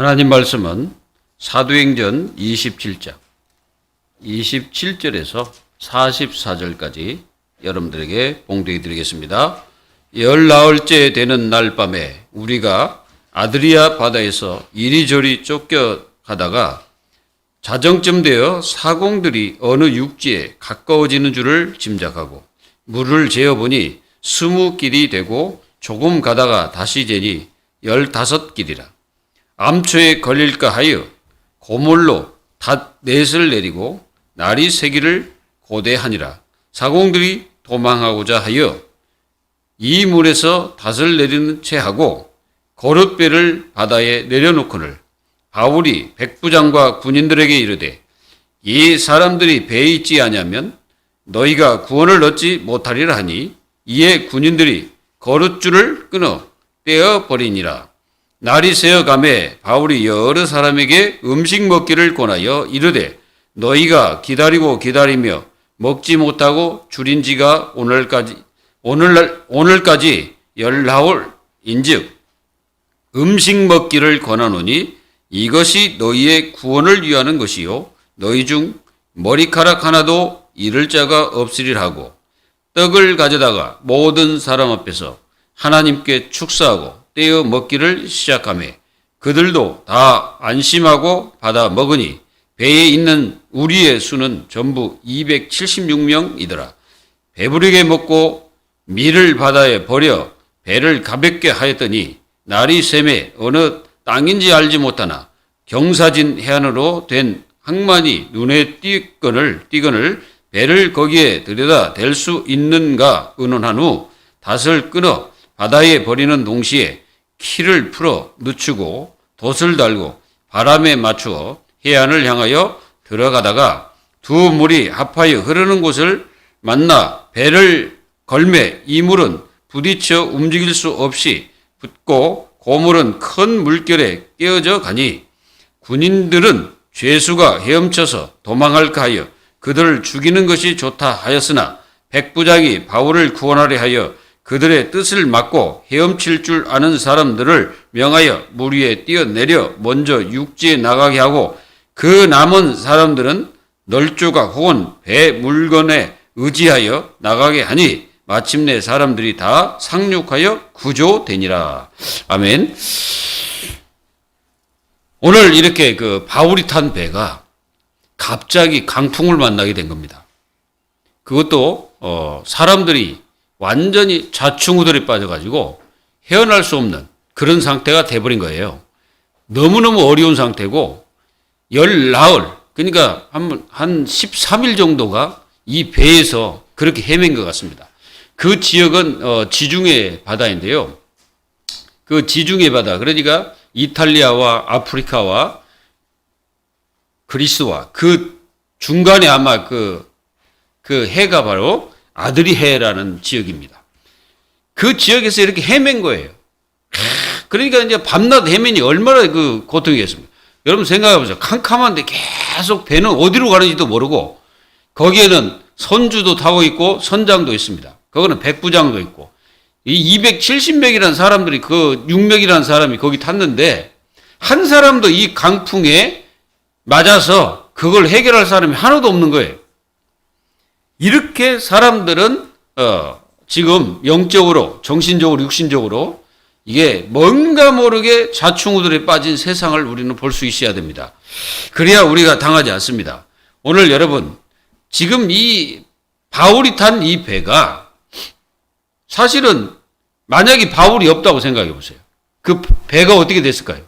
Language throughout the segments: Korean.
하나님 말씀은 사도행전 27장 27절에서 44절까지 여러분들에게 봉독해 드리겠습니다. 열나흘째 되는 날 밤에 우리가 아드리아 바다에서 이리저리 쫓겨가다가 자정쯤 되어 사공들이 어느 육지에 가까워지는 줄을 짐작하고 물을 재어보니 20길이 되고 조금 가다가 다시 재니 15길이라. 암초에 걸릴까 하여 고물로 닷넷을 내리고 날이 새기를 고대하니라. 사공들이 도망하고자 하여 이 물에서 닷을 내리는 채 하고 거룻배를 바다에 내려놓거늘 바울이 백부장과 군인들에게 이르되 이 사람들이 배에 있지 아니하면 너희가 구원을 얻지 못하리라 하니 이에 군인들이 거룻줄을 끊어 떼어버리니라. 날이 새어가매 바울이 여러 사람에게 음식 먹기를 권하여 이르되 너희가 기다리며 먹지 못하고 줄인 지가 오늘까지 열나흘인즉 음식 먹기를 권하노니 이것이 너희의 구원을 위하는 것이요 너희 중 머리카락 하나도 잃을 자가 없으리라 하고 떡을 가져다가 모든 사람 앞에서 하나님께 축사하고 떼어 먹기를 시작하매 그들도 다 안심하고 받아 먹으니 배에 있는 우리의 수는 전부 276명이더라. 배부르게 먹고 밀을 바다에 버려 배를 가볍게 하였더니 날이 새매 어느 땅인지 알지 못하나 경사진 해안으로 된 항만이 눈에 띄거늘 배를 거기에 들여다 댈 수 있는가 의논한 후 닷을 끊어 바다에 버리는 동시에 키를 풀어 늦추고 돛을 달고 바람에 맞추어 해안을 향하여 들어가다가 두 물이 합하여 흐르는 곳을 만나 배를 걸매 이 물은 부딪혀 움직일 수 없이 붙고 고물은 큰 물결에 깨어져 가니 군인들은 죄수가 헤엄쳐서 도망할까 하여 그들을 죽이는 것이 좋다 하였으나 백부장이 바울을 구원하려 하여 그들의 뜻을 막고 헤엄칠 줄 아는 사람들을 명하여 물 위에 뛰어내려 먼저 육지에 나가게 하고 그 남은 사람들은 널조각 혹은 배 물건에 의지하여 나가게 하니 마침내 사람들이 다 상륙하여 구조되니라. 아멘. 오늘 이렇게 바울이 탄 배가 갑자기 강풍을 만나게 된 겁니다. 그것도 사람들이 완전히 좌충우돌에 빠져가지고 헤어날 수 없는 그런 상태가 돼버린 거예요. 너무너무 어려운 상태고 열나흘 그러니까 한 13일 정도가 이 배에서 그렇게 헤맨 것 같습니다. 그 지역은 지중해 바다인데요. 그 지중해 바다 그러니까 이탈리아와 아프리카와 그리스와 그 중간에 아마 그 해가 바로 아드리해라는 지역입니다. 그 지역에서 이렇게 헤맨 거예요. 그러니까 이제 밤낮 헤매니 얼마나 고통이겠습니까? 여러분 생각해 보세요. 캄캄한데 계속 배는 어디로 가는지도 모르고 거기에는 선주도 타고 있고 선장도 있습니다. 거기는 백부장도 있고 이 270명이라는 사람들이 6명이라는 사람이 거기 탔는데 한 사람도 이 강풍에 맞아서 그걸 해결할 사람이 하나도 없는 거예요. 이렇게 사람들은 지금 영적으로, 정신적으로, 육신적으로 이게 뭔가 모르게 좌충우돌에 빠진 세상을 우리는 볼 수 있어야 됩니다. 그래야 우리가 당하지 않습니다. 오늘 여러분 지금 이 바울이 탄 이 배가 사실은 만약에 바울이 없다고 생각해 보세요. 그 배가 어떻게 됐을까요?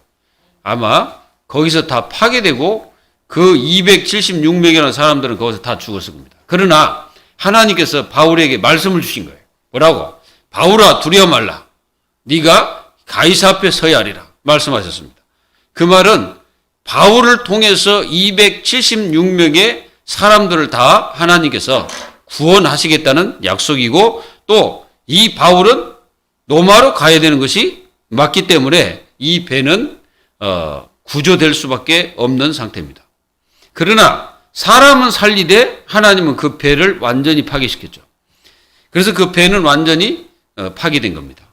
아마 거기서 다 파괴되고 그 276명이라는 사람들은 거기서 다 죽었을 겁니다. 그러나 하나님께서 바울에게 말씀을 주신 거예요. 뭐라고? 바울아 두려워 말라. 네가 가이사 앞에 서야 하리라 말씀하셨습니다. 그 말은 바울을 통해서 276명의 사람들을 다 하나님께서 구원하시겠다는 약속이고 또 이 바울은 로마로 가야 되는 것이 맞기 때문에 이 배는 구조될 수밖에 없는 상태입니다. 그러나 사람은 살리되 하나님은 그 배를 완전히 파괴시켰죠. 그래서 그 배는 완전히 파괴된 겁니다.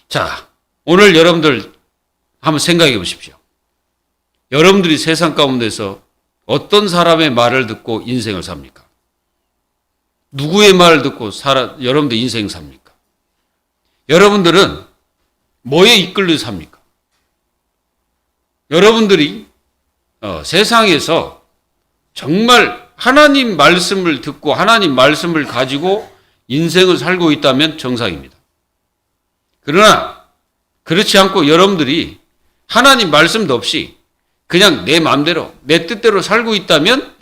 자, 오늘 여러분들 한번 생각해 보십시오. 여러분들이 세상 가운데서 어떤 사람의 말을 듣고 인생을 삽니까? 누구의 말을 듣고 여러분들 인생 삽니까? 여러분들은 뭐에 이끌려 삽니까? 여러분들이 세상에서 정말 하나님 말씀을 듣고 하나님 말씀을 가지고 인생을 살고 있다면 정상입니다. 그러나 그렇지 않고 여러분들이 하나님 말씀도 없이 그냥 내 마음대로 내 뜻대로 살고 있다면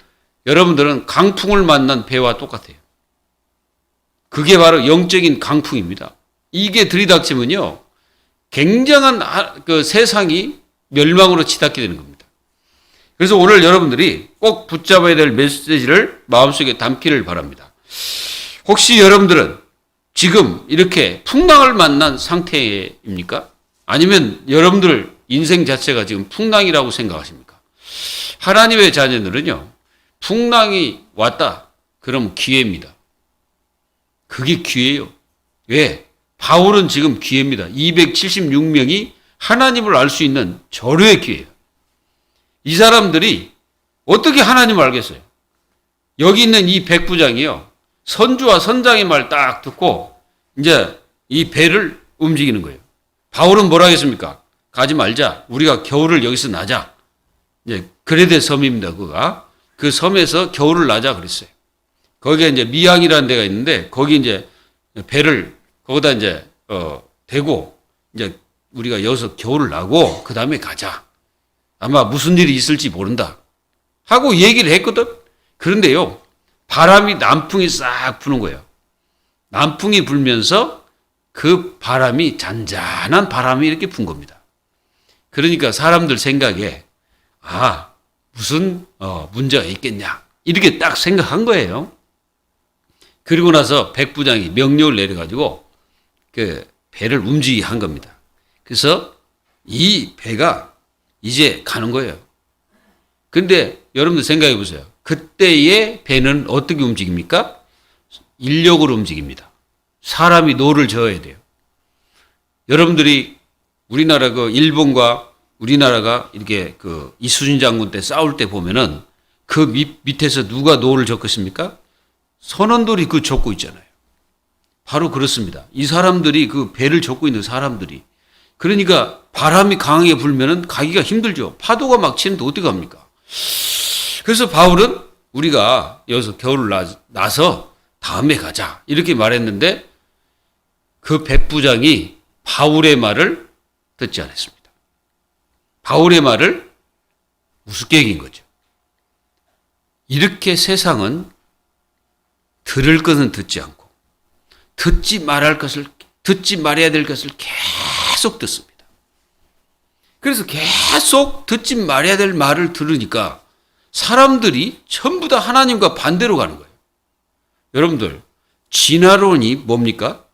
여러분들은 강풍을 만난 배와 똑같아요. 그게 바로 영적인 강풍입니다. 이게 들이닥치면요, 굉장한 그 세상이 멸망으로 치닫게 되는 겁니다. 그래서 오늘 여러분들이 꼭 붙잡아야 될 메시지를 마음속에 담기를 바랍니다. 혹시 여러분들은 지금 이렇게 풍랑을 만난 상태입니까? 아니면 여러분들 인생 자체가 지금 풍랑이라고 생각하십니까? 하나님의 자녀들은요, 풍랑이 왔다 그러면 기회입니다. 그게 기회예요. 왜? 바울은 지금 기회입니다. 276명이 하나님을 알 수 있는 절호의 기회예요. 이 사람들이 어떻게 하나님을 알겠어요? 여기 있는 이 백부장이요, 선주와 선장의 말 딱 듣고 이제 이 배를 움직이는 거예요. 바울은 뭐라 하겠습니까? 가지 말자. 우리가 겨울을 여기서 나자. 이제 그레데 섬입니다. 그가 그 섬에서 겨울을 나자 그랬어요. 거기에 이제 미항이라는 데가 있는데 거기 이제 배를 거기다 이제 대고 이제 우리가 여기서 겨울을 나고 그 다음에 가자. 아마 무슨 일이 있을지 모른다 하고 얘기를 했거든. 그런데요, 바람이 남풍이 싹 부는 거예요. 남풍이 불면서 그 바람이 잔잔한 바람이 이렇게 분 겁니다. 그러니까 사람들 생각에 무슨 문제가 있겠냐 이렇게 딱 생각한 거예요. 그리고 나서 백부장이 명령을 내려가지고 그 배를 움직이게 한 겁니다. 그래서 이 배가 이제 가는 거예요. 근데 여러분들 생각해 보세요. 그때의 배는 어떻게 움직입니까? 인력으로 움직입니다. 사람이 노를 저어야 돼요. 여러분들이 우리나라 그 일본과 우리나라가 이렇게 그 이순신 장군 때 싸울 때 보면은 그 밑에서 누가 노를 젓겠습니까? 선원들이 그 젓고 있잖아요. 바로 그렇습니다. 이 사람들이 그 배를 젓고 있는 사람들이. 그러니까 바람이 강하게 불면은 가기가 힘들죠. 파도가 막 치는데 어떻게 합니까? 그래서 바울은 우리가 여기서 겨울을 나서 다음에 가자 이렇게 말했는데 그 백부장이 바울의 말을 듣지 않았습니다. 바울의 말을 우습게 여긴 거죠. 이렇게 세상은 들을 것은 듣지 않고 듣지 말아야 될 것을 계속 듣습니다. 그래서 계속 듣지 말아야 될 말을 들으니까 사람들이 전부 다 하나님과 반대로 가는 거예요. 여러분들, 진화론이 뭡니까?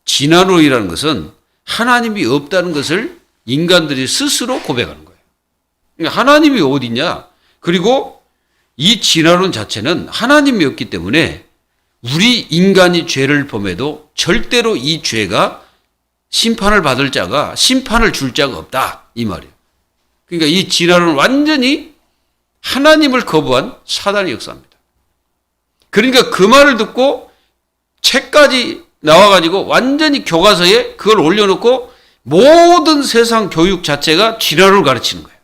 진화론이라는 것은 하나님이 없다는 것을 인간들이 스스로 고백하는 거예요. 그러니까 하나님이 어디 있냐? 그리고 이 진화론 자체는 하나님이 없기 때문에 우리 인간이 죄를 범해도 절대로 이 죄가 심판을 받을 자가 심판을 줄 자가 없다 이 말이에요. 그러니까 이 진화론은 완전히 하나님을 거부한 사단의 역사입니다. 그러니까 그 말을 듣고 책까지 나와가지고 완전히 교과서에 그걸 올려놓고 모든 세상 교육 자체가 진화론을 가르치는 거예요.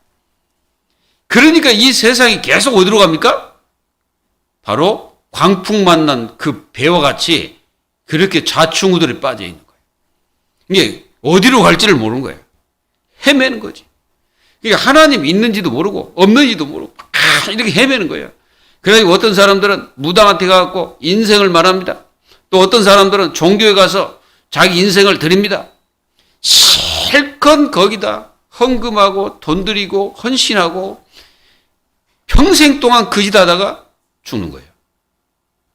그러니까 이 세상이 계속 어디로 갑니까? 바로 광풍 만난 그 배와 같이 그렇게 좌충우돌에 빠져 있는 거예요. 이게 어디로 갈지를 모르는 거예요. 헤매는 거지. 그러니까 하나님 있는지도 모르고 없는지도 모르고 이렇게 헤매는 거예요. 그래서 어떤 사람들은 무당한테 가서 인생을 말합니다. 또 어떤 사람들은 종교에 가서 자기 인생을 드립니다. 실컷 거기다 헌금하고 돈 들이고 헌신하고 평생 동안 그 짓 하다가 죽는 거예요.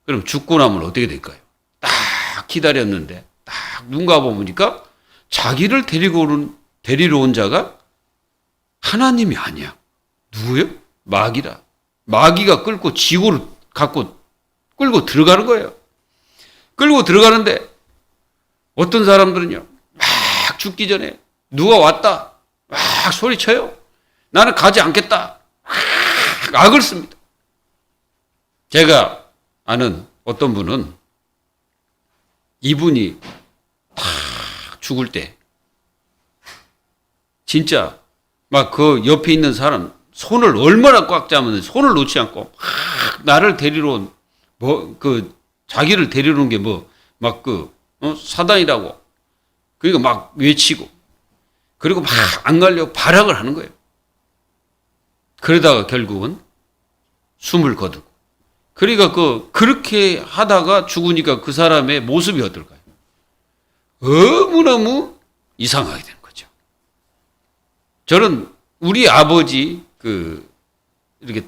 그럼 죽고 나면 어떻게 될까요? 딱 기다렸는데 딱 눈 감아보니까 자기를 데리러 온 자가 하나님이 아니야. 누구요? 마귀라. 마귀가 끌고 지구를 갖고 끌고 들어가는 거예요. 끌고 들어가는데 어떤 사람들은요, 막 죽기 전에 누가 왔다 막 소리쳐요. 나는 가지 않겠다. 악을 씁니다. 제가 아는 어떤 분은 이분이 탁 죽을 때 진짜 막 그 옆에 있는 사람 손을 얼마나 꽉 잡으면 손을 놓지 않고 나를 데리러 온 자기를 데리러 온 게 사단이라고 그러니까 막 외치고 그리고 막 안 가려고 발악을 하는 거예요. 그러다가 결국은 숨을 거두고 그러니까 그렇게 하다가 죽으니까 그 사람의 모습이 어떨까요? 너무너무 이상하게 되는 거죠. 저는 우리 아버지 이렇게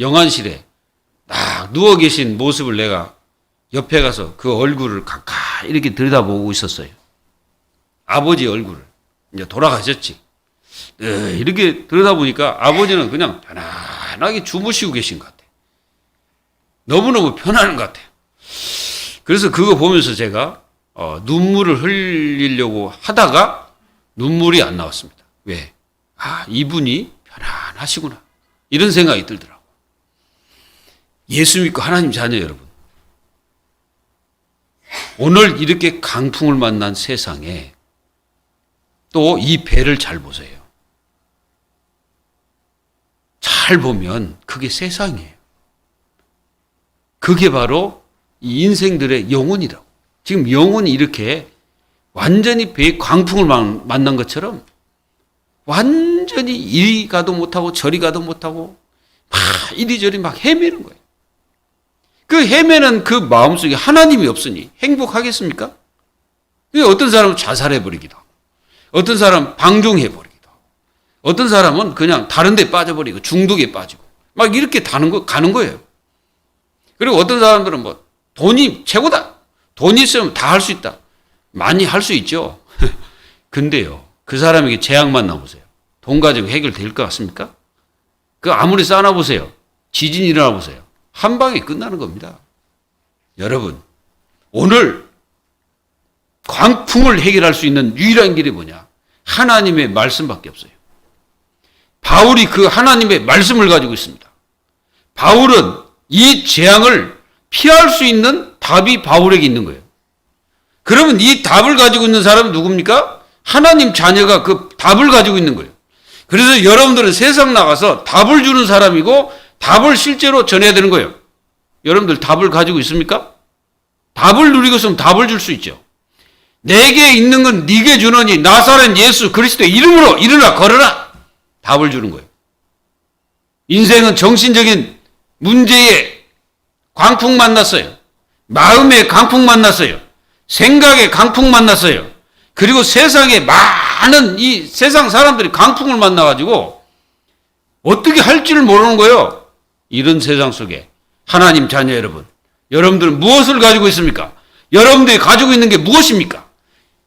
영안실에 딱 누워 계신 모습을 내가 옆에 가서 그 얼굴을 가까이 이렇게 들여다보고 있었어요. 아버지 얼굴을. 이제 돌아가셨지. 이렇게 들여다보니까 아버지는 그냥 편안하게 주무시고 계신 것 같아요. 너무너무 편안한 것 같아요. 그래서 그거 보면서 제가 눈물을 흘리려고 하다가 눈물이 안 나왔습니다. 왜? 이분이 편안하시구나. 이런 생각이 들더라고요. 예수 믿고 하나님 자녀 여러분. 오늘 이렇게 강풍을 만난 세상에 또 이 배를 잘 보세요. 잘 보면 그게 세상이에요. 그게 바로 이 인생들의 영혼이라고. 지금 영혼이 이렇게 완전히 배에 강풍을 만난 것처럼 완전히 이리 가도 못하고 저리 가도 못하고 막 이리저리 막 헤매는 거예요. 그 헤매는 그 마음속에 하나님이 없으니 행복하겠습니까? 어떤 사람은 자살해버리기도 하고 어떤 사람은 방종해버리기도 하고 어떤 사람은 그냥 다른 데 빠져버리고 중독에 빠지고 막 이렇게 가는 거예요. 그리고 어떤 사람들은 돈이 최고다. 돈이 있으면 다 할 수 있다. 많이 할 수 있죠. 근데요, 그 사람에게 재앙만 나보세요. 돈 가지고 해결될 것 같습니까? 아무리 쌓아보세요. 지진이 일어나 보세요. 한 방에 끝나는 겁니다. 여러분, 오늘 광풍을 해결할 수 있는 유일한 길이 뭐냐? 하나님의 말씀밖에 없어요. 바울이 그 하나님의 말씀을 가지고 있습니다. 바울은 이 재앙을 피할 수 있는 답이 바울에게 있는 거예요. 그러면 이 답을 가지고 있는 사람은 누굽니까? 하나님 자녀가 그 답을 가지고 있는 거예요. 그래서 여러분들은 세상 나가서 답을 주는 사람이고 답을 실제로 전해야 되는 거예요. 여러분들 답을 가지고 있습니까? 답을 누리고 있으면 답을 줄 수 있죠. 내게 있는 건 네게 주노니 나사렛 예수 그리스도의 이름으로 일어나 걸어라. 답을 주는 거예요. 인생은 정신적인 문제에 광풍 만났어요. 마음에 강풍 만났어요. 생각에 강풍 만났어요. 그리고 세상에 많은 이 세상 사람들이 강풍을 만나가지고 어떻게 할지를 모르는 거예요. 이런 세상 속에 하나님 자녀 여러분, 여러분들은 무엇을 가지고 있습니까? 여러분들이 가지고 있는 게 무엇입니까?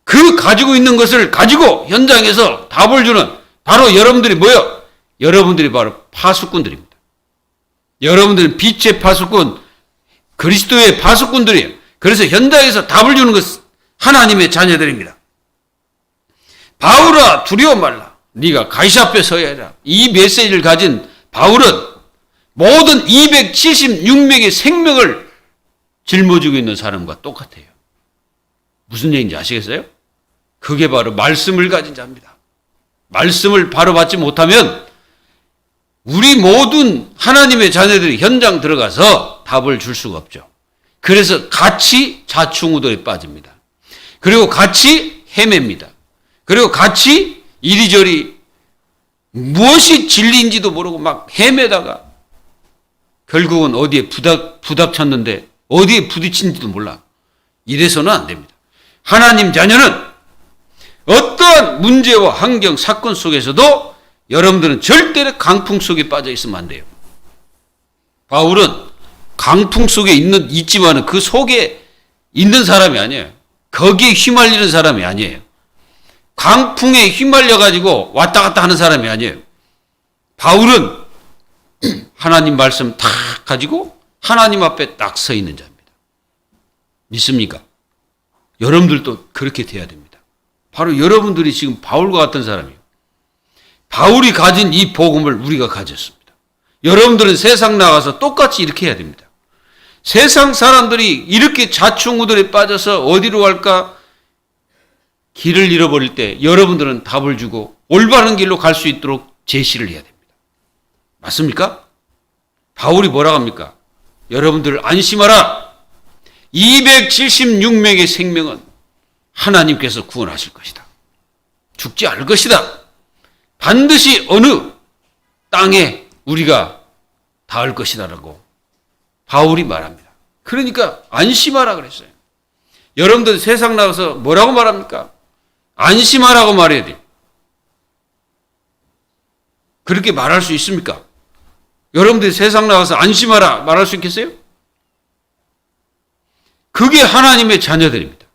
그 가지고 있는 것을 가지고 현장에서 답을 주는 바로 여러분들이 뭐예요? 여러분들이 바로 파수꾼들입니다. 여러분들은 빛의 파수꾼, 그리스도의 파수꾼들이에요. 그래서 현장에서 답을 주는 것은 하나님의 자녀들입니다. 바울아 두려워 말라. 네가 가시 앞에 서야 해라. 이 메시지를 가진 바울은 모든 276명의 생명을 짊어지고 있는 사람과 똑같아요. 무슨 얘기인지 아시겠어요? 그게 바로 말씀을 가진 자입니다. 말씀을 바로 받지 못하면 우리 모든 하나님의 자녀들이 현장 들어가서 답을 줄 수가 없죠. 그래서 같이 자충우돌에 빠집니다. 그리고 같이 헤맵니다. 그리고 같이 이리저리 무엇이 진리인지도 모르고 막 헤매다가 결국은 어디에 부닥쳤는데 어디에 부딪힌지도 몰라. 이래서는 안 됩니다. 하나님 자녀는 어떠한 문제와 환경, 사건 속에서도 여러분들은 절대로 강풍 속에 빠져 있으면 안 돼요. 바울은 강풍 속에 있지만은 그 속에 있는 사람이 아니에요. 거기에 휘말리는 사람이 아니에요. 강풍에 휘말려가지고 왔다 갔다 하는 사람이 아니에요. 바울은 하나님 말씀 딱 가지고 하나님 앞에 딱 서 있는 자입니다. 믿습니까? 여러분들도 그렇게 돼야 됩니다. 바로 여러분들이 지금 바울과 같은 사람이에요. 바울이 가진 이 복음을 우리가 가졌습니다. 여러분들은 세상 나가서 똑같이 이렇게 해야 됩니다. 세상 사람들이 이렇게 자충우돌에 빠져서 어디로 갈까 길을 잃어버릴 때 여러분들은 답을 주고 올바른 길로 갈 수 있도록 제시를 해야 됩니다. 맞습니까? 바울이 뭐라고 합니까? 여러분들 안심하라. 276명의 생명은 하나님께서 구원하실 것이다. 죽지 않을 것이다. 반드시 어느 땅에 우리가 닿을 것이다라고 바울이 말합니다. 그러니까 안심하라 그랬어요. 여러분들 세상 나가서 뭐라고 말합니까? 안심하라고 말해야 돼요. 그렇게 말할 수 있습니까? 여러분들이 세상 나가서 안심하라 말할 수 있겠어요? 그게 하나님의 자녀들입니다.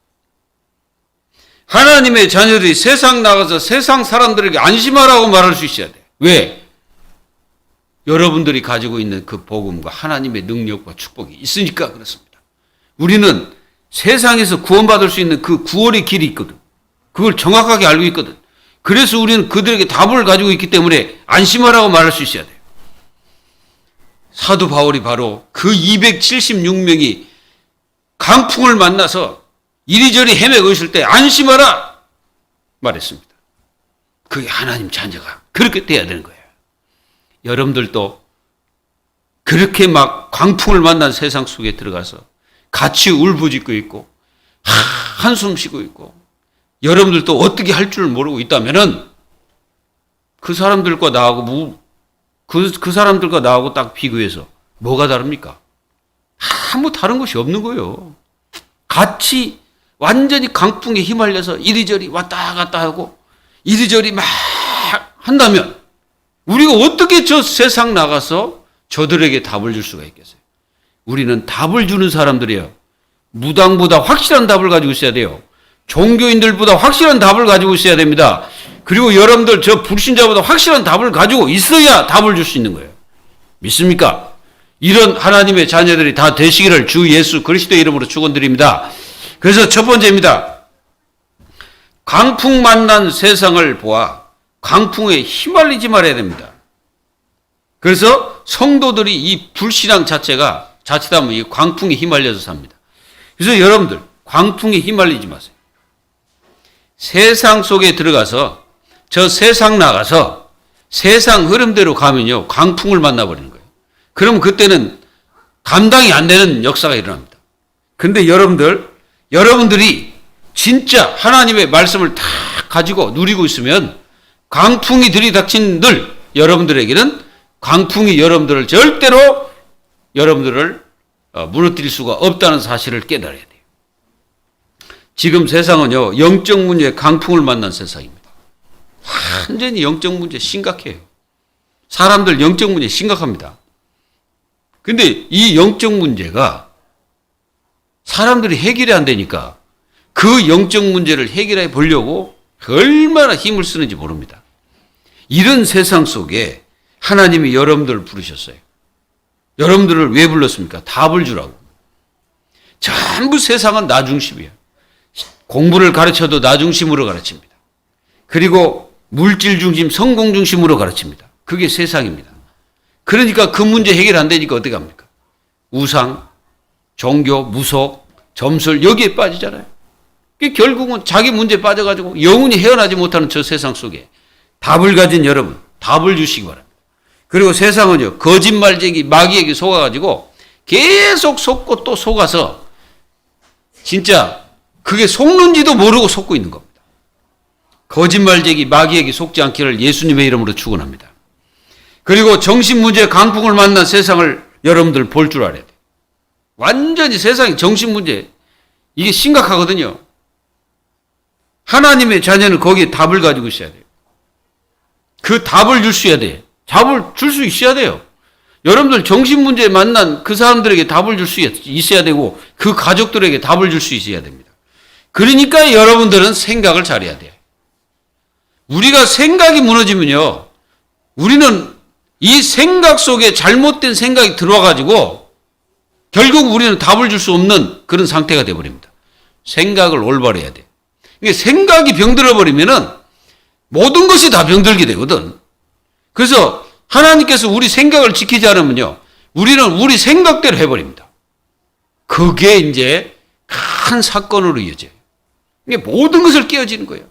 하나님의 자녀들이 세상 나가서 세상 사람들에게 안심하라고 말할 수 있어야 돼요. 왜? 여러분들이 가지고 있는 그 복음과 하나님의 능력과 축복이 있으니까 그렇습니다. 우리는 세상에서 구원받을 수 있는 그 구원의 길이 있거든. 그걸 정확하게 알고 있거든. 그래서 우리는 그들에게 답을 가지고 있기 때문에 안심하라고 말할 수 있어야 돼요. 사도 바울이 바로 그 276명이 강풍을 만나서 이리저리 헤매고 있을 때 안심하라 말했습니다. 그게 하나님 자녀가 그렇게 돼야 되는 거예요. 여러분들도 그렇게 막 광풍을 만난 세상 속에 들어가서 같이 울부짖고 있고 한숨 쉬고 있고 여러분들도 어떻게 할 줄 모르고 있다면은 그 사람들과 나하고 그 사람들과 나하고 딱 비교해서 뭐가 다릅니까? 아무 다른 것이 없는 거예요. 같이 완전히 강풍에 휘말려서 이리저리 왔다 갔다 하고 이리저리 막 한다면 우리가 어떻게 저 세상 나가서 저들에게 답을 줄 수가 있겠어요? 우리는 답을 주는 사람들이에요. 무당보다 확실한 답을 가지고 있어야 돼요. 종교인들보다 확실한 답을 가지고 있어야 됩니다. 그리고 여러분들 저 불신자보다 확실한 답을 가지고 있어야 답을 줄 수 있는 거예요. 믿습니까? 이런 하나님의 자녀들이 다 되시기를 주 예수 그리스도의 이름으로 축원드립니다. 그래서 첫 번째입니다. 강풍 만난 세상을 보아 강풍에 휘말리지 말아야 됩니다. 그래서 성도들이 이 불신앙 자체가 자칫하면 이 광풍에 휘말려서 삽니다. 그래서 여러분들 광풍에 휘말리지 마세요. 세상 속에 들어가서 저 세상 나가서 세상 흐름대로 가면요 광풍을 만나버리는 거예요. 그럼 그때는 감당이 안 되는 역사가 일어납니다. 근데 여러분들이 진짜 하나님의 말씀을 다 가지고 누리고 있으면 광풍이 들이닥친 늘 여러분들에게는 광풍이 여러분들을 절대로 여러분들을 무너뜨릴 수가 없다는 사실을 깨달아야 돼요. 지금 세상은요 영적 문제에 강풍을 만난 세상입니다. 완전히 영적 문제 심각해요. 사람들 영적 문제 심각합니다. 근데 이 영적 문제가 사람들이 해결이 안 되니까 그 영적 문제를 해결해 보려고 얼마나 힘을 쓰는지 모릅니다. 이런 세상 속에 하나님이 여러분들을 부르셨어요. 여러분들을 왜 불렀습니까? 답을 주라고. 전부 세상은 나 중심이에요. 공부를 가르쳐도 나 중심으로 가르칩니다. 그리고 물질 중심, 성공 중심으로 가르칩니다. 그게 세상입니다. 그러니까 그 문제 해결 안 되니까 어떻게 합니까? 우상, 종교, 무속, 점술 여기에 빠지잖아요. 결국은 자기 문제에 빠져가지고 영원히 헤어나지 못하는 저 세상 속에 답을 가진 여러분, 답을 주시기 바랍니다. 그리고 세상은요, 거짓말쟁이 마귀에게 속아가지고 계속 속고 또 속아서 진짜 그게 속는지도 모르고 속고 있는 겁니다. 거짓말쟁이 마귀에게 속지 않기를 예수님의 이름으로 축원합니다. 그리고 정신문제 강풍을 만난 세상을 여러분들 볼 줄 알아야 돼요. 완전히 세상이 정신문제, 이게 심각하거든요. 하나님의 자녀는 거기에 답을 가지고 있어야 돼요. 그 답을 줄 수 있어야 돼요. 답을 줄 수 있어야 돼요. 여러분들 정신문제에 만난 그 사람들에게 답을 줄 수 있어야 되고 그 가족들에게 답을 줄 수 있어야 됩니다. 그러니까 여러분들은 생각을 잘해야 돼요. 우리가 생각이 무너지면요, 우리는 이 생각 속에 잘못된 생각이 들어와가지고 결국 우리는 답을 줄 수 없는 그런 상태가 되어버립니다. 생각을 올바로 해야 돼요. 생각이 병들어버리면은 모든 것이 다 병들게 되거든. 그래서 하나님께서 우리 생각을 지키지 않으면요, 우리는 우리 생각대로 해버립니다. 그게 이제 큰 사건으로 이어져요. 이게 모든 것을 깨어지는 거예요.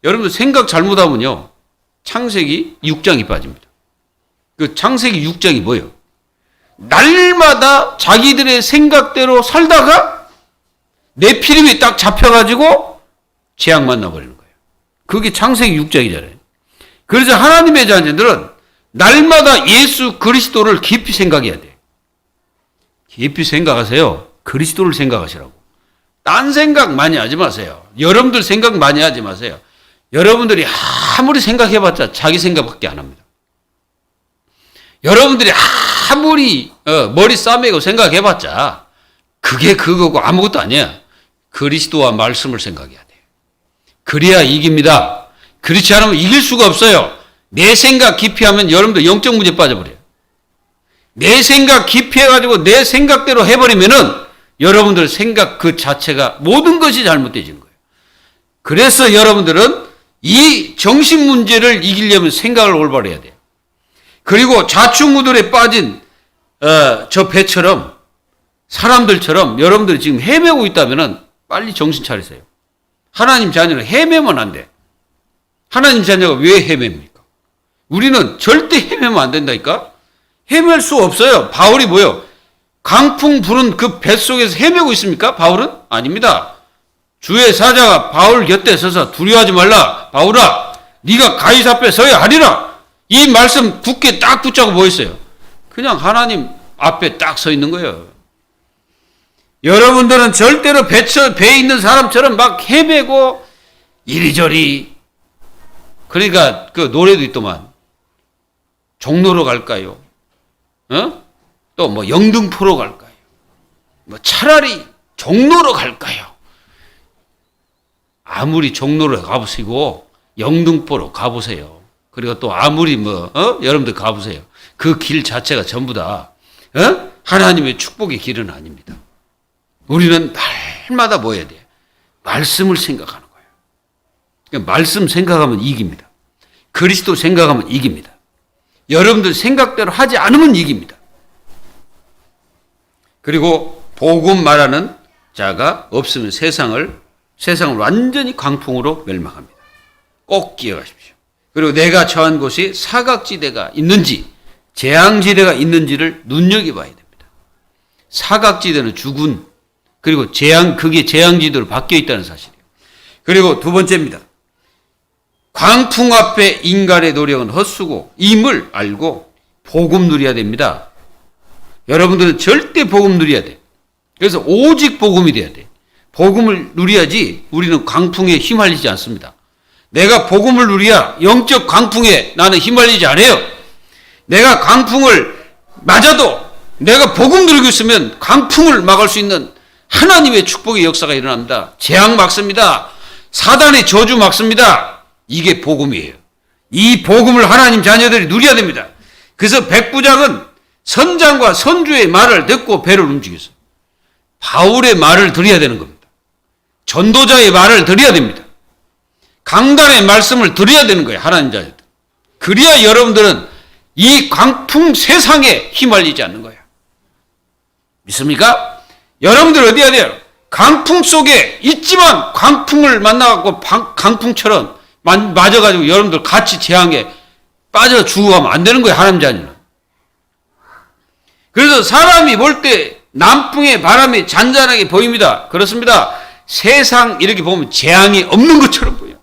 여러분들 생각 잘못하면요, 창세기 6장이 빠집니다. 그 창세기 6장이 뭐예요? 날마다 자기들의 생각대로 살다가 네피림이 딱 잡혀가지고 재앙 만나버리는 거예요. 그게 창세기 6장이잖아요. 그래서 하나님의 자녀들은 날마다 예수 그리스도를 깊이 생각해야 돼요. 깊이 생각하세요. 그리스도를 생각하시라고. 딴 생각 많이 하지 마세요. 여러분들 생각 많이 하지 마세요. 여러분들이 아무리 생각해봤자 자기 생각밖에 안 합니다. 여러분들이 아무리 머리 싸매고 생각해봤자 그게 그거고 아무것도 아니야. 그리스도와 말씀을 생각해야 돼요. 그래야 이깁니다. 그렇지 않으면 이길 수가 없어요. 내 생각 깊이 하면 여러분들 영적 문제 빠져버려요. 내 생각 깊이 해가지고 내 생각대로 해버리면은 여러분들 생각 그 자체가 모든 것이 잘못되지는 거예요. 그래서 여러분들은 이 정신 문제를 이기려면 생각을 올바로 해야 돼요. 그리고 좌충우돌에 빠진 저 배처럼 사람들처럼 여러분들이 지금 헤매고 있다면은 빨리 정신 차리세요. 하나님 자녀는 헤매면 안 돼. 하나님 자녀가 왜 헤맵니까? 우리는 절대 헤매면 안 된다니까? 헤맬 수 없어요. 바울이 뭐예요? 강풍 부는 그 뱃속에서 헤매고 있습니까? 바울은? 아닙니다. 주의 사자가 바울 곁에 서서 두려워하지 말라. 바울아, 네가 가이사 앞에 서야 하리라. 이 말씀 굳게 딱 붙잡고 뭐 있어요? 그냥 하나님 앞에 딱 서 있는 거예요. 여러분들은 절대로 배에 있는 사람처럼 막 헤매고 이리저리. 그러니까 그 노래도 있더만. 종로로 갈까요? 또 뭐 영등포로 갈까요? 뭐 차라리 종로로 갈까요? 아무리 종로로 가보시고 영등포로 가보세요. 그리고 또 아무리 여러분들 가보세요. 그 길 자체가 전부 다 하나님의 축복의 길은 아닙니다. 우리는 날마다 뭐 해야 돼요? 말씀을 생각하는 거예요. 그러니까 말씀 생각하면 이깁니다. 그리스도 생각하면 이깁니다. 여러분들 생각대로 하지 않으면 이깁니다. 그리고 복음 말하는 자가 없으면 세상을 완전히 광풍으로 멸망합니다. 꼭 기억하십시오. 그리고 내가 처한 곳이 사각지대가 있는지 재앙지대가 있는지를 눈여겨봐야 됩니다. 사각지대는 죽은, 그리고 그게 재앙지대로 바뀌어 있다는 사실이에요. 그리고 두 번째입니다. 광풍 앞에 인간의 노력은 헛수고 임을 알고 복음 누려야 됩니다. 여러분들은 절대 복음 누려야 돼. 그래서 오직 복음이 돼야 돼. 복음을 누려야지 우리는 광풍에 휘말리지 않습니다. 내가 복음을 누려야 영적 광풍에 나는 휘말리지 않아요. 내가 광풍을 맞아도 내가 복음 누리고 있으면 광풍을 막을 수 있는 하나님의 축복의 역사가 일어납니다. 재앙 막습니다. 사단의 저주 막습니다. 이게 복음이에요. 이 복음을 하나님 자녀들이 누려야 됩니다. 그래서 백부장은 선장과 선주의 말을 듣고 배를 움직였어요. 바울의 말을 들어야 되는 겁니다. 전도자의 말을 들어야 됩니다. 강단의 말씀을 들어야 되는 거예요. 하나님 자녀들. 그래야 여러분들은 이 광풍 세상에 휘말리지 않는 거예요. 믿습니까? 여러분들 어디 해야 돼요? 강풍 속에 있지만 강풍을 만나갖고 강풍처럼 맞아가지고 여러분들 같이 재앙에 빠져 죽어가면 안 되는 거예요. 하나님 자녀는. 그래서 사람이 볼 때 남풍의 바람이 잔잔하게 보입니다. 그렇습니다. 세상 이렇게 보면 재앙이 없는 것처럼 보여요.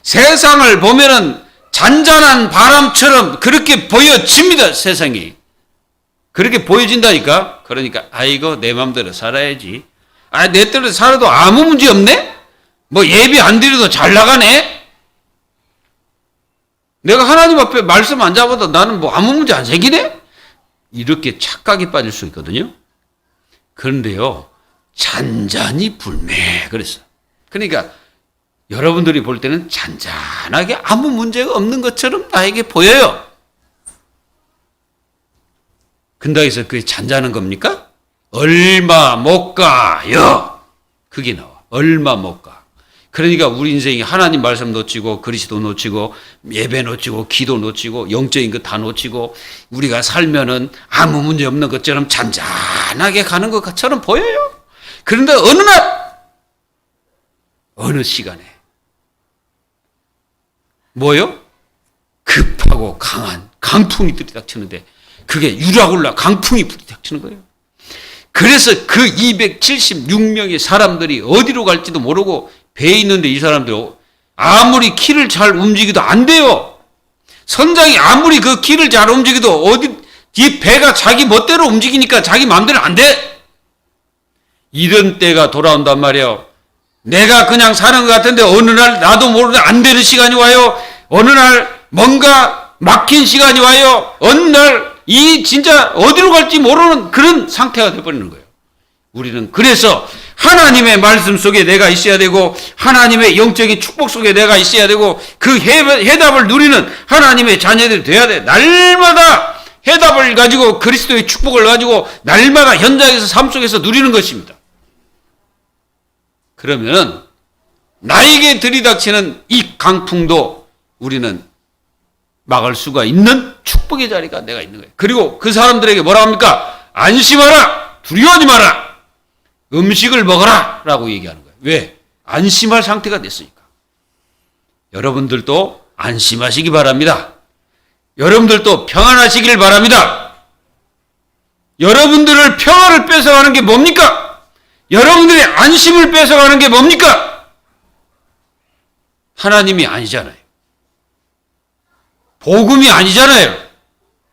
세상을 보면은 잔잔한 바람처럼 그렇게 보여집니다. 세상이. 그렇게 보여진다니까. 그러니까 아이고 내 맘대로 살아야지. 내 뜻대로 살아도 아무 문제 없네? 뭐 예배 안 드려도 잘 나가네? 내가 하나님 앞에 말씀 안 잡아도 나는 뭐 아무 문제 안 생기네? 이렇게 착각에 빠질 수 있거든요. 그런데요, 잔잔히 불매 그랬어. 그러니까 여러분들이 볼 때는 잔잔하게 아무 문제가 없는 것처럼 나에게 보여요. 근다해서 그게 잔잔한 겁니까? 얼마 못 가요. 그게 나와. 얼마 못 가. 그러니까 우리 인생이 하나님 말씀 놓치고 그리스도 놓치고 예배 놓치고 기도 놓치고 영적인 것 다 놓치고 우리가 살면은 아무 문제 없는 것처럼 잔잔하게 가는 것처럼 보여요. 그런데 어느 날 어느 시간에 뭐요? 급하고 강한 강풍이 들이닥치는데 그게 유라굴라 강풍이 들이닥치는 거예요. 그래서 그 276명의 사람들이 어디로 갈지도 모르고 배에 있는데 이 사람들 아무리 키를 잘 움직여도 안 돼요. 선장이 아무리 그 키를 잘 움직여도 이 배가 자기 멋대로 움직이니까 자기 마음대로 안 돼. 이런 때가 돌아온단 말이에요. 내가 그냥 사는 것 같은데 어느 날 나도 모르게 안 되는 시간이 와요. 어느 날 뭔가 막힌 시간이 와요. 어느 날 이 진짜 어디로 갈지 모르는 그런 상태가 되어버리는 거예요. 우리는 그래서 하나님의 말씀 속에 내가 있어야 되고 하나님의 영적인 축복 속에 내가 있어야 되고 그 해답을 누리는 하나님의 자녀들이 돼야 돼. 날마다 해답을 가지고 그리스도의 축복을 가지고 날마다 현장에서 삶 속에서 누리는 것입니다. 그러면 나에게 들이닥치는 이 강풍도 우리는 막을 수가 있는 축복의 자리가 내가 있는 거예요. 그리고 그 사람들에게 뭐라 합니까? 안심하라! 두려워하지 마라! 음식을 먹어라! 라고 얘기하는 거예요. 왜? 안심할 상태가 됐으니까. 여러분들도 안심하시기 바랍니다. 여러분들도 평안하시길 바랍니다. 여러분들을 평안을 뺏어가는 게 뭡니까? 여러분들의 안심을 뺏어가는 게 뭡니까? 하나님이 아니잖아요. 복음이 아니잖아요.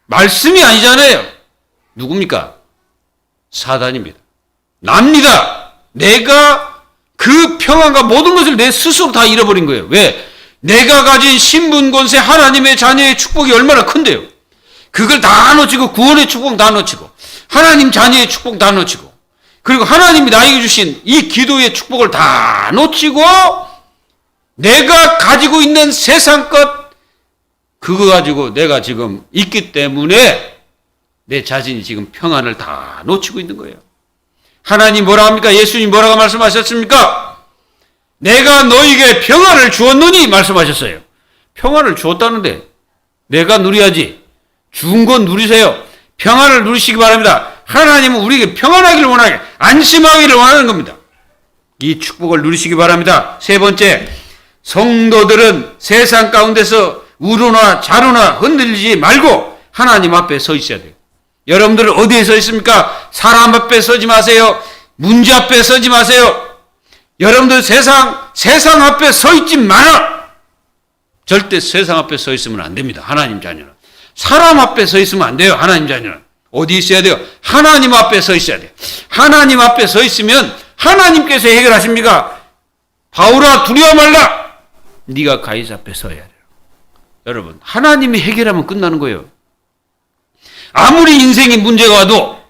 말씀이 아니잖아요. 누굽니까? 사단입니다. 납니다. 내가 그 평안과 모든 것을 내 스스로 다 잃어버린 거예요. 왜? 내가 가진 신분, 권세, 하나님의 자녀의 축복이 얼마나 큰데요. 그걸 다 놓치고 구원의 축복 다 놓치고 하나님 자녀의 축복 다 놓치고 그리고 하나님이 나에게 주신 이 기도의 축복을 다 놓치고 내가 가지고 있는 세상 것 그거 가지고 내가 지금 있기 때문에 내 자신이 지금 평안을 다 놓치고 있는 거예요. 하나님 뭐라 합니까? 예수님 뭐라고 말씀하셨습니까? 내가 너에게 평안을 주었느니 말씀하셨어요. 평안을 주었다는데 내가 누려야지. 준 건 누리세요. 평안을 누리시기 바랍니다. 하나님은 우리에게 평안하기를 원하게 안심하기를 원하는 겁니다. 이 축복을 누리시기 바랍니다. 세 번째, 성도들은 세상 가운데서 우로나 자로나 흔들리지 말고 하나님 앞에 서 있어야 돼요. 여러분들은 어디에 서 있습니까? 사람 앞에 서지 마세요. 문제 앞에 서지 마세요. 여러분들 세상 앞에 서 있지 마라. 절대 세상 앞에 서 있으면 안 됩니다. 하나님 자녀는. 사람 앞에 서 있으면 안 돼요. 하나님 자녀는. 어디 있어야 돼요? 하나님 앞에 서 있어야 돼요. 하나님 앞에 서 있으면 하나님께서 해결하십니까? 바울아 두려워 말라. 네가 가이사 앞에 서야 돼요. 여러분, 하나님이 해결하면 끝나는 거예요. 아무리 인생에 문제가 와도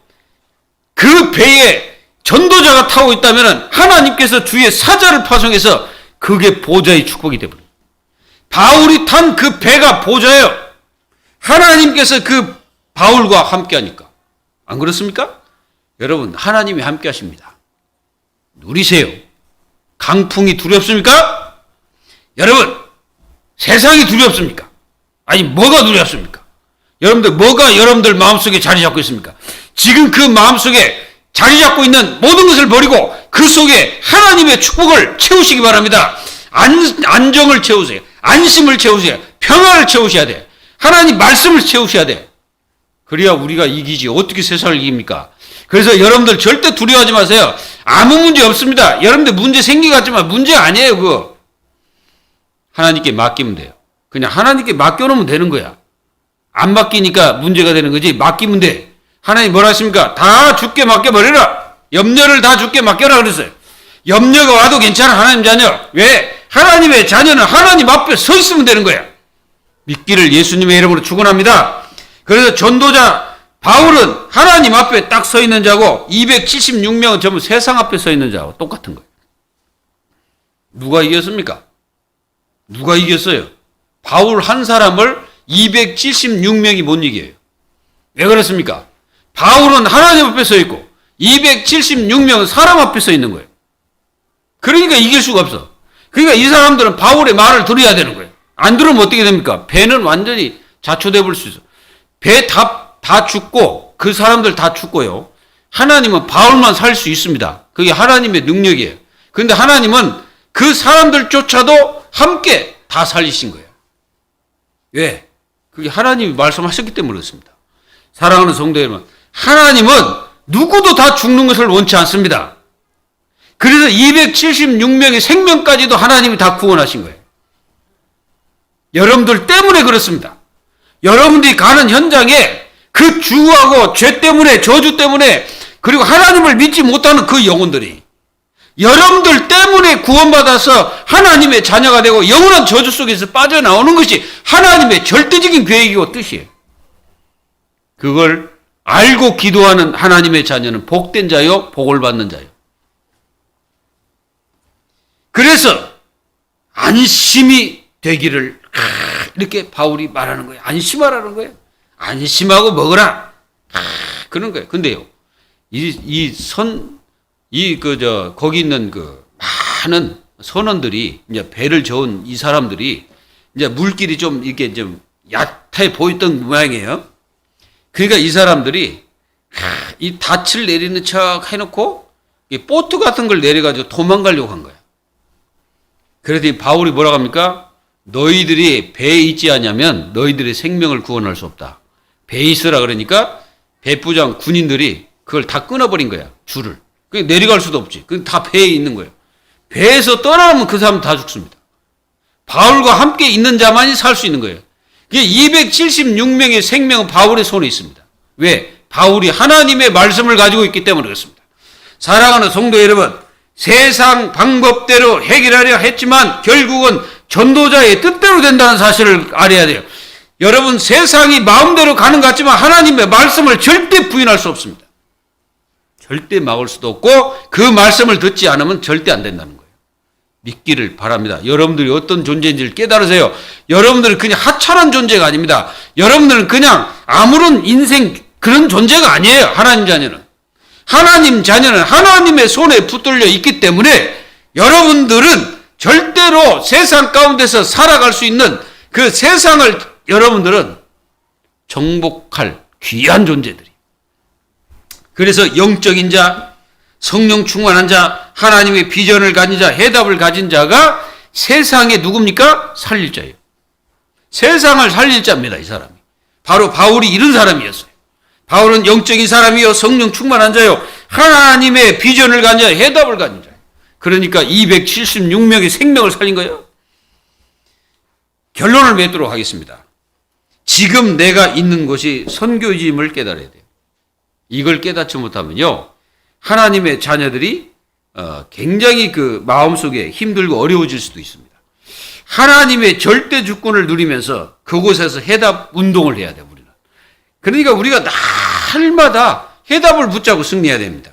그 배에 전도자가 타고 있다면 하나님께서 주의 사자를 파송해서 그게 보좌의 축복이 되버려요. 바울이 탄 그 배가 보좌예요. 하나님께서 그 바울과 함께 하니까. 안 그렇습니까? 여러분, 하나님이 함께 하십니다. 누리세요. 강풍이 두렵습니까? 여러분, 세상이 두렵습니까? 아니 뭐가 두렵습니까? 여러분들 뭐가 여러분들 마음속에 자리 잡고 있습니까? 지금 그 마음속에 자리 잡고 있는 모든 것을 버리고 그 속에 하나님의 축복을 채우시기 바랍니다. 안정을 채우세요. 안심을 채우세요. 평안을 채우셔야 돼. 하나님 말씀을 채우셔야 돼. 그래야 우리가 이기지. 어떻게 세상을 이깁니까? 그래서 여러분들 절대 두려워하지 마세요. 아무 문제 없습니다. 여러분들 문제 생긴 것 같지만 문제 아니에요. 그거. 하나님께 맡기면 돼요. 그냥 하나님께 맡겨놓으면 되는 거야. 안 맡기니까 문제가 되는 거지. 맡기면 돼. 하나님 뭐라 하십니까? 다 주께 맡겨버려라. 염려를 다 주께 맡겨라 그랬어요. 염려가 와도 괜찮아. 하나님 자녀. 왜? 하나님의 자녀는 하나님 앞에 서 있으면 되는 거야. 믿기를 예수님의 이름으로 축원합니다. 그래서 전도자 바울은 하나님 앞에 딱 서 있는 자고 276명은 전부 세상 앞에 서 있는 자고 똑같은 거예요. 누가 이겼습니까? 누가 이겼어요? 바울 한 사람을 276명이 못 이겨요. 왜 그렇습니까? 바울은 하나님 앞에 서 있고 276명은 사람 앞에 서 있는 거예요. 그러니까 이길 수가 없어. 그러니까 이 사람들은 바울의 말을 들어야 되는 거예요. 안 들으면 어떻게 됩니까? 배는 완전히 자초돼 버릴 수 있어요. 배 다 죽고 그 사람들 다 죽고요. 하나님은 바울만 살 수 있습니다. 그게 하나님의 능력이에요. 그런데 하나님은 그 사람들조차도 함께 다 살리신 거예요. 왜? 그게 하나님이 말씀하셨기 때문에 그렇습니다. 사랑하는 성도 여러분, 하나님은 누구도 다 죽는 것을 원치 않습니다. 그래서 276명의 생명까지도 하나님이 다 구원하신 거예요. 여러분들 때문에 그렇습니다. 여러분들이 가는 현장에 그 주하고 죄 때문에, 저주 때문에, 그리고 하나님을 믿지 못하는 그 영혼들이 여러분들 때문에 구원받아서 하나님의 자녀가 되고 영원한 저주 속에서 빠져나오는 것이 하나님의 절대적인 계획이고 뜻이에요. 그걸 알고 기도하는 하나님의 자녀는 복된 자요, 복을 받는 자요. 그래서 안심이 되기를 이렇게 바울이 말하는 거예요. 안심하라는 거예요. 안심하고 먹으라. 그런 거예요. 근데요, 거기 있는 그 많은 선원들이, 이제 배를 저은 이 사람들이, 이제 물길이 좀 이렇게 좀 얕해 보였던 모양이에요. 그러니까 이 사람들이 이 닻을 내리는 척 해놓고 이 보트 같은 걸 내려가지고 도망가려고 한 거야. 그랬더니 바울이 뭐라고 합니까? 너희들이 배에 있지 않냐면 너희들의 생명을 구원할 수 없다. 배에 있으라 그러니까 배부장 군인들이 그걸 다 끊어버린 거야. 줄을. 내려갈 수도 없지. 그건 다 배에 있는 거예요. 배에서 떠나면 그 사람 다 죽습니다. 바울과 함께 있는 자만이 살 수 있는 거예요. 276명의 생명은 바울의 손에 있습니다. 왜? 바울이 하나님의 말씀을 가지고 있기 때문에 그렇습니다. 사랑하는 성도 여러분, 세상 방법대로 해결하려 했지만 결국은 전도자의 뜻대로 된다는 사실을 알아야 돼요. 여러분, 세상이 마음대로 가는 것 같지만 하나님의 말씀을 절대 부인할 수 없습니다. 절대 막을 수도 없고 그 말씀을 듣지 않으면 절대 안 된다는 거예요. 믿기를 바랍니다. 여러분들이 어떤 존재인지를 깨달으세요. 여러분들은 그냥 하찮은 존재가 아닙니다. 여러분들은 그냥 아무런 인생 그런 존재가 아니에요. 하나님 자녀는. 하나님 자녀는 하나님의 손에 붙들려 있기 때문에 여러분들은 절대로 세상 가운데서 살아갈 수 있는 그 세상을 여러분들은 정복할 귀한 존재들이. 그래서 영적인 자, 성령 충만한 자, 하나님의 비전을 가진 자, 해답을 가진 자가 세상에 누굽니까? 살릴 자예요. 세상을 살릴 자입니다, 이 사람이. 바로 바울이 이런 사람이었어요. 바울은 영적인 사람이요, 성령 충만한 자요, 하나님의 비전을 가진 자, 해답을 가진 자예요. 그러니까 276명의 생명을 살린 거예요. 결론을 맺도록 하겠습니다. 지금 내가 있는 곳이 선교지임을 깨달아야 돼요. 이걸 깨닫지 못하면요, 하나님의 자녀들이 굉장히 그 마음속에 힘들고 어려워질 수도 있습니다. 하나님의 절대 주권을 누리면서 그곳에서 해답 운동을 해야 돼요, 우리는. 그러니까 우리가 날마다 해답을 붙잡고 승리해야 됩니다.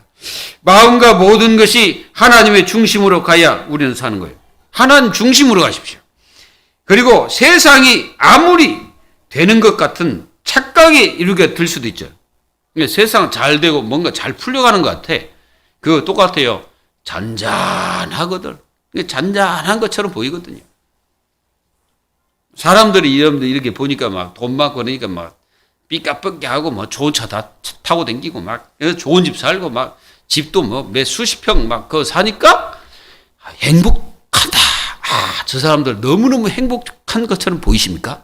마음과 모든 것이 하나님의 중심으로 가야 우리는 사는 거예요. 하나님 중심으로 가십시오. 그리고 세상이 아무리 되는 것 같은 착각이 이렇게 들 수도 있죠. 세상 잘 되고 뭔가 잘 풀려가는 것 같아. 그거 똑같아요. 잔잔하거든. 잔잔한 것처럼 보이거든요. 사람들이 이렇게 보니까 막 돈 많고 그러니까 막 삐까뻔게 하고 뭐 좋은 차 다 타고 다니고 막 좋은 집 살고 막 집도 뭐 몇 수십 평 막 그거 사니까 행복하다. 저 사람들 너무너무 행복한 것처럼 보이십니까?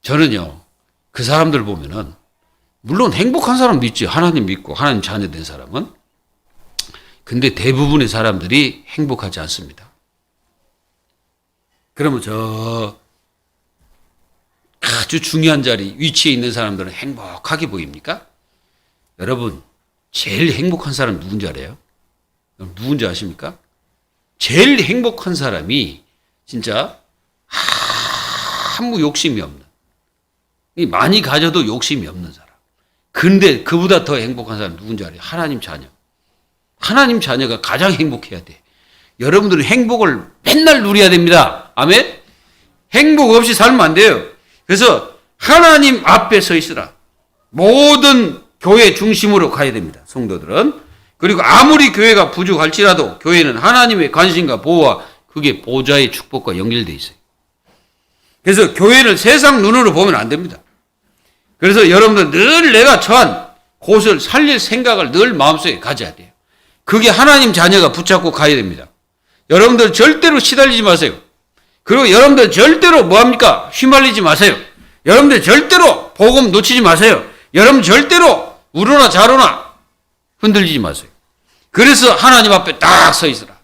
저는요, 그 사람들 보면은 물론 행복한 사람도 있죠. 하나님 믿고 하나님 자녀 된 사람은. 근데 대부분의 사람들이 행복하지 않습니다. 그러면 저 아주 중요한 자리, 위치에 있는 사람들은 행복하게 보입니까? 여러분, 제일 행복한 사람 누군지 알아요? 누군지 아십니까? 제일 행복한 사람이 진짜 아무 욕심이 없는, 많이 가져도 욕심이 없는 사람. 근데 그보다 더 행복한 사람 누군지 알아요? 하나님 자녀. 하나님 자녀가 가장 행복해야 돼. 여러분들은 행복을 맨날 누려야 됩니다. 아멘? 행복 없이 살면 안 돼요. 그래서 하나님 앞에 서 있으라. 모든 교회 중심으로 가야 됩니다. 성도들은. 그리고 아무리 교회가 부족할지라도 교회는 하나님의 관심과 보호와 그게 보좌의 축복과 연결되어 있어요. 그래서 교회를 세상 눈으로 보면 안 됩니다. 그래서 여러분들 늘 내가 처한 곳을 살릴 생각을 늘 마음속에 가져야 돼요. 그게 하나님 자녀가 붙잡고 가야 됩니다. 여러분들 절대로 시달리지 마세요. 그리고 여러분들 절대로 뭐합니까? 휘말리지 마세요. 여러분들 절대로 복음 놓치지 마세요. 여러분 절대로 우로나 좌로나 흔들리지 마세요. 그래서 하나님 앞에 딱 서 있으라.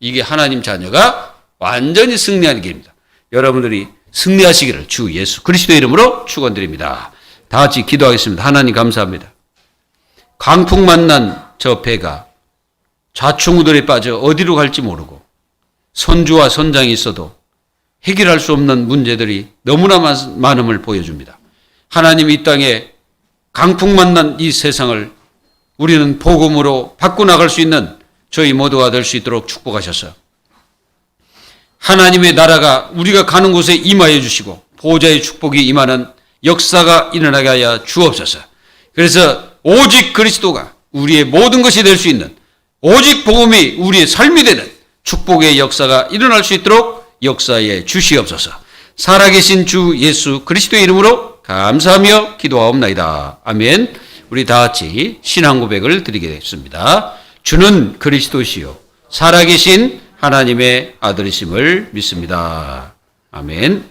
이게 하나님 자녀가 완전히 승리하는 길입니다. 여러분들이 승리하시기를 주 예수 그리스도의 이름으로 축원드립니다. 다 같이 기도하겠습니다. 하나님 감사합니다. 강풍 만난 저 배가 좌충우돌에 빠져 어디로 갈지 모르고 선주와 선장이 있어도 해결할 수 없는 문제들이 너무나 많음을 보여줍니다. 하나님 이 땅에 강풍 만난 이 세상을 우리는 복음으로 바꿔나갈 수 있는 저희 모두가 될 수 있도록 축복하셔서 하나님의 나라가 우리가 가는 곳에 임하여 주시고 보호자의 축복이 임하는 역사가 일어나게 하여 주옵소서. 그래서 오직 그리스도가 우리의 모든 것이 될 수 있는 오직 복음이 우리의 삶이 되는 축복의 역사가 일어날 수 있도록 역사에 주시옵소서. 살아계신 주 예수 그리스도의 이름으로 감사하며 기도하옵나이다. 아멘. 우리 다 같이 신앙 고백을 드리겠습니다. 주는 그리스도시요 살아계신 하나님의 아들이심을 믿습니다. 아멘.